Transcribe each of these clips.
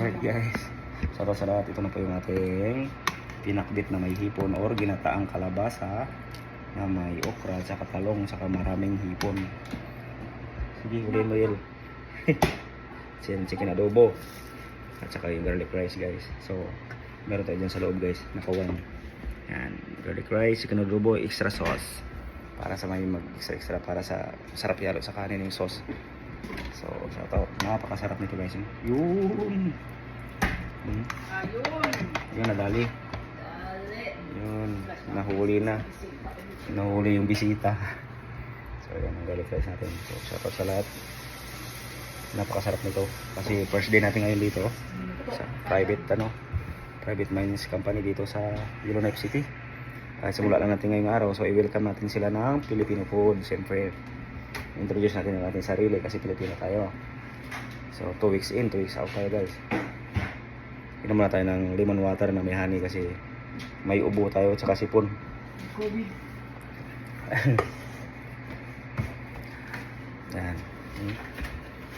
Alright guys, shoutout sa lahat. Ito na po yung ating pinakbit na may hipon or ginataang kalabasa na may okra, saka talong, saka maraming hipon. Sige, huliin mo yun. Chicken adobo at saka yung garlic rice guys. So meron tayo dyan sa loob guys, nakawan. Yan, garlic rice, chicken adobo, extra sauce para sa may mag extra para sa sarap yalo sa kanin yung sauce. So shoutout, napakasarap nito guys. Yun yun, nadali. Yun, nahuli yung bisita. So yan ang garlic rice natin. So shoutout sa lahat. Napakasarap nito kasi first day natin ngayon dito sa private mines company dito sa Yellowknife City. Simula lang natin ngayong araw, so i-welcome natin sila ng Filipino food. Siyempre introduce natin ang ating sarili kasi Pilipino tayo. So 2 weeks in, 2 weeks out tayo guys. Inom muna tayo ng lemon water na may honey kasi may ubo tayo at saka sipon. COVID. Yan.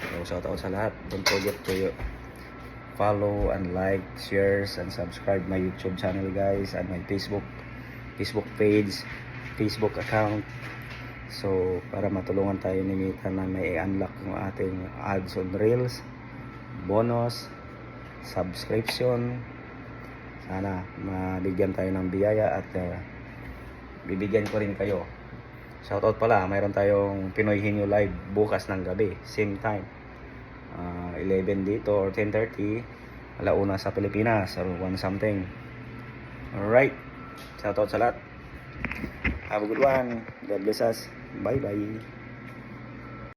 So shout out sa lahat. Don't forget to follow and like, shares and subscribe my YouTube channel guys and my Facebook page, Facebook account. So para matulungan tayo ni Mita na may unlock yung ating ads on Reels, bonus, subscription. Sana mabigyan tayo ng biyaya at bibigyan ko rin kayo. Shoutout pala, mayroon tayong Pinoy Henyo Live bukas ng gabi, same time. 11 dito or 10:30, alauna sa Pilipinas or 1 something. Alright, shoutout sa lahat. Have a good one. God bless us. Bye bye.